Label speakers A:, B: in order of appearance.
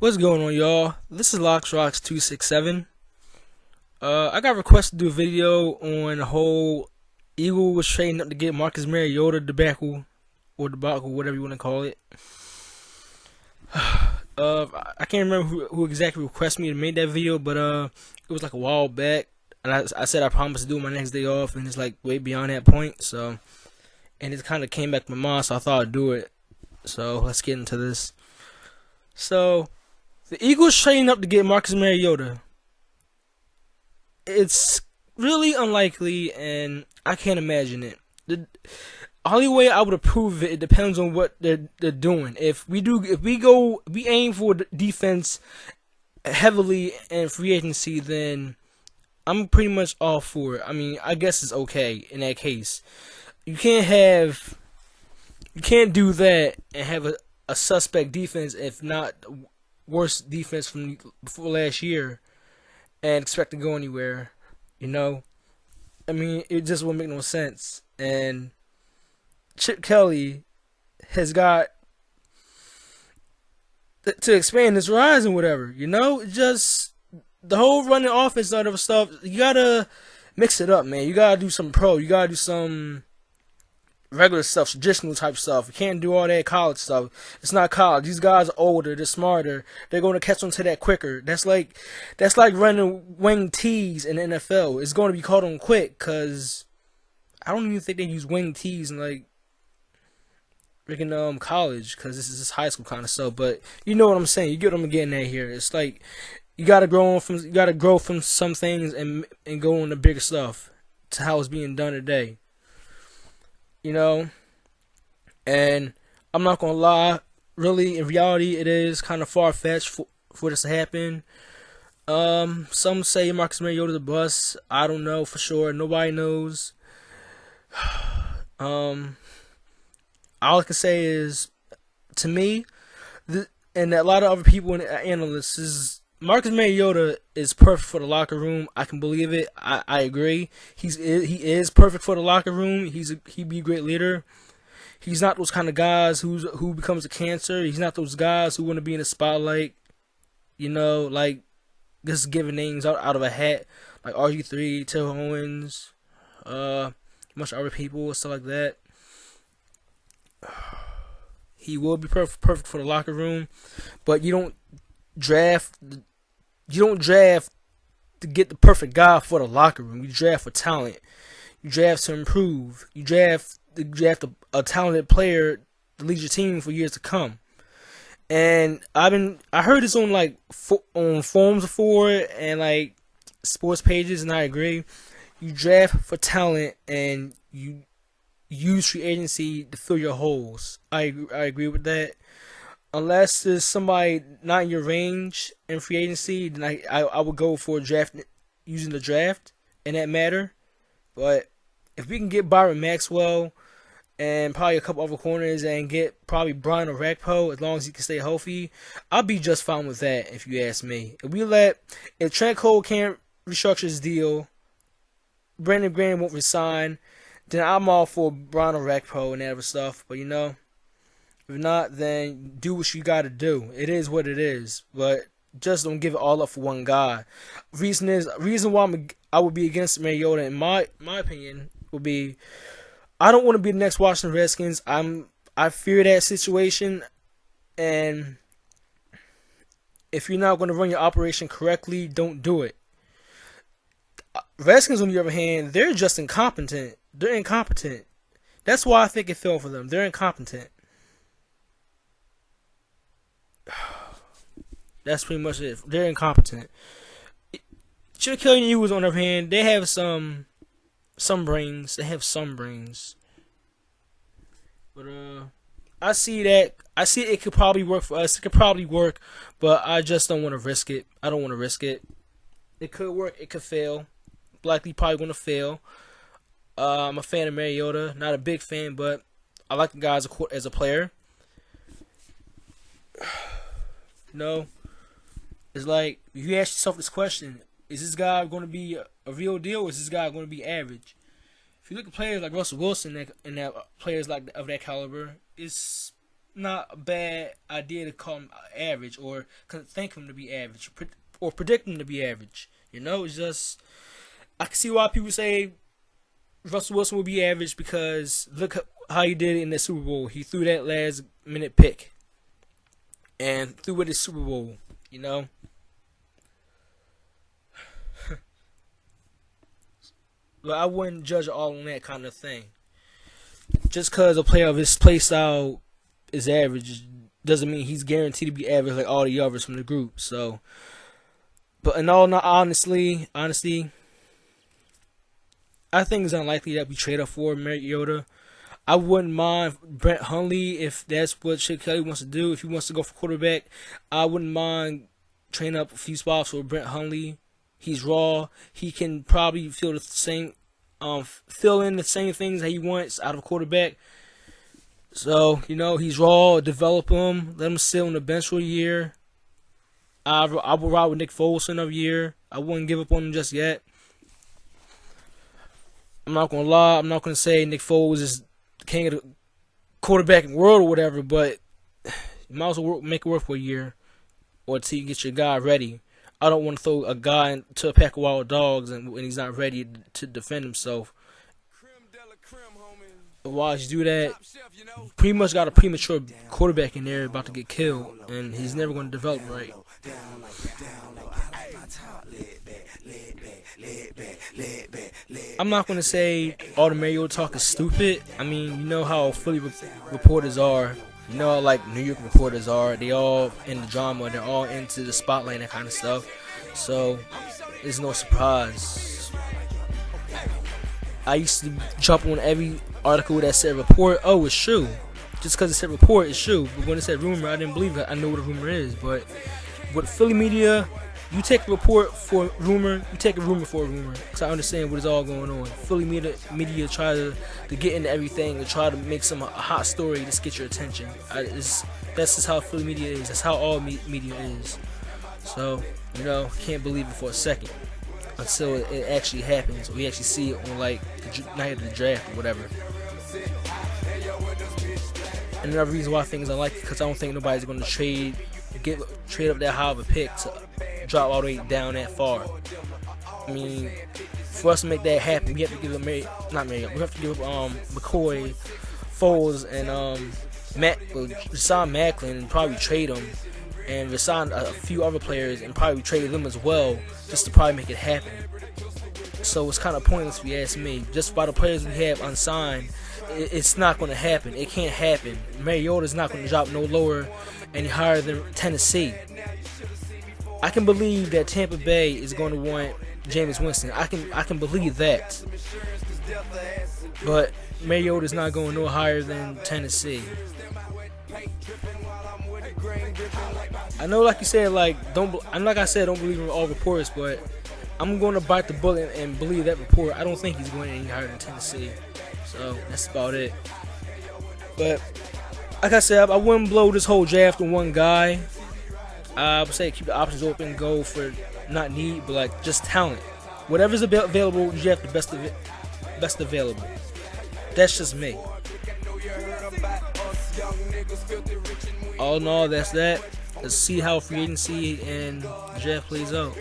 A: What's going on, y'all? This is LoxRox267. I got requested to do a video on the whole Eagles trading up to get Marcus Mariota debacle, or debacle, whatever you want to call it. I can't remember who exactly requested me to make that video, but it was like a while back, and I said I promised to do it my next day off, and it's like way beyond that point. So, and it kind of came back to my mind, so I thought I'd do it. So let's get into this. So, the Eagles trading up to get Marcus Mariota. It's really unlikely, and I can't imagine it. The only way I would approve it depends on what they're doing. If we aim for defense heavily in free agency, then I'm pretty much all for it. I mean, I guess it's okay in that case. You can't do that and have a suspect defense, if not worst defense from before last year, and expect to go anywhere. You know, I mean, it just won't make no sense. And Chip Kelly has got to expand his horizon, whatever. You know, just the whole running offense and all that stuff. You gotta mix it up, man. You gotta do some pro. You gotta do some regular stuff, traditional type stuff. You can't do all that college stuff. It's not college. These guys are older. They're smarter. They're going to catch on to that quicker. That's like running wing tees in the NFL. It's going to be caught on quick, because I don't even think they use wing tees in like freaking college, because this is just high school kind of stuff. But you know what I'm saying. You get what I'm getting at here. It's like you gotta grow from some things and go on to bigger stuff, to how it's being done today. You know, and I'm not gonna lie, really, in reality, it is kind of far-fetched for this to happen. Some say Marcus Mariota the bust. I don't know for sure. Nobody knows. All I can say is, to me, and a lot of other people and analysts, is Marcus Mariota is perfect for the locker room. I can believe it. I agree. He is perfect for the locker room. He'd be a great leader. He's not those kind of guys who becomes a cancer. He's not those guys who want to be in the spotlight. You know, like just giving names out of a hat, like RG3, Till Owens, a bunch of other people, stuff like that. He will be perfect for the locker room, but you don't draft to get the perfect guy for the locker room. You draft for talent. You draft to improve. You draft a talented player to lead your team for years to come. And I heard this on on forums before, and like sports pages, and I agree. You draft for talent, and you use free agency to fill your holes. I agree with that. Unless there's somebody not in your range in free agency, then I would go for using the draft in that matter. But if we can get Byron Maxwell and probably a couple other corners, and get probably Brian Orakpo, as long as he can stay healthy, I'll be just fine with that, if you ask me. If Trent Cole can't restructure his deal, Brandon Graham won't resign, then I'm all for Brian Orakpo and that other stuff. But you know, if not, then do what you gotta do. It is what it is. But just don't give it all up for one guy. Reason why I would be against Mariota, in my opinion, would be, I don't want to be the next Washington Redskins. I fear that situation, and if you're not going to run your operation correctly, don't do it. Redskins, on the other hand, they're just incompetent. They're incompetent. That's why I think it fell for them. They're incompetent. That's pretty much it. They're incompetent. Chip Kelly and Eagles, on the other hand, they have some brains. They have some brains. But I see that. I see it could probably work for us. It could probably work, but I just don't want to risk it. I don't want to risk it. It could work. It could fail. Likely probably going to fail. I'm a fan of Mariota. Not a big fan, but I like the guy as a player. You know, it's like, if you ask yourself this question, is this guy going to be a real deal, or is this guy going to be average? If you look at players like Russell Wilson and that players of that caliber, it's not a bad idea to call him average or think him to be average or predict him to be average. It's just I can see why people say Russell Wilson will be average because look how he did in the Super Bowl. He threw that last minute pick and threw it in the Super Bowl. But I wouldn't judge all on that kind of thing. Just because a player of his play style is average doesn't mean he's guaranteed to be average like all the others from the group. So, but in all honesty, I think it's unlikely that we trade up for Mariota. I wouldn't mind Brent Hundley if that's what Chip Kelly wants to do. If he wants to go for quarterback, I wouldn't mind trading up a few spots for Brent Hundley. He's raw. He can probably fill in the same things that he wants out of a quarterback. So, he's raw. Develop him. Let him sit on the bench for a year. I will ride with Nick Foles for another year. I wouldn't give up on him just yet. I'm not going to lie. I'm not going to say Nick Foles is the king of the quarterback in the world or whatever, but you might as well make it work for a year or until you get your guy ready. I don't want to throw a guy into a pack of wild dogs and when he's not ready to defend himself. While you do that, pretty much got a premature quarterback in there about to get killed, and he's never going to develop right. I'm not going to say all the Mariota talk is stupid. I mean, you know how Philly reporters are. You know how, like, New York reporters are. They all in the drama. They're all into the spotlight and that kind of stuff. So, it's no surprise. I used to jump on every article that said report. Oh, it's true. Just because it said report, it's true. But when it said rumor, I didn't believe it. I know what a rumor is. But with Philly media, you take a report for rumor, you take a rumor for a rumor. Because I understand what is all going on. Philly media try to get into everything and try to make a hot story to get your attention. That's just how Philly media is. That's how all media is. So, can't believe it for a second until it actually happens. Or we actually see it on, like, the night of the draft or whatever. And another reason why I think it's unlikely because I don't think nobody's going to trade up that high of a pick to drop all the way down that far. I mean, for us to make that happen, we have to give up we have to give up McCoy, Foles, and resign Macklin and probably trade them, and resign a few other players and probably trade them as well, just to probably make it happen. So it's kind of pointless if you ask me. Just by the players we have unsigned, it's not going to happen. It can't happen. Mariota's not going to drop no lower any higher than Tennessee. I can believe that Tampa Bay is going to want Jameis Winston. I can believe that. But Mariota's not going no higher than Tennessee. I know, like you said, don't believe in all reports, but I'm going to bite the bullet and believe that report. I don't think he's going any higher than Tennessee. So that's about it. But like I said, I wouldn't blow this whole draft on one guy. I would say keep the options open, go for not need, but like just talent. Whatever's available, you have the best available. That's just me. All in all, that's that. Let's see how free agency and the draft plays out.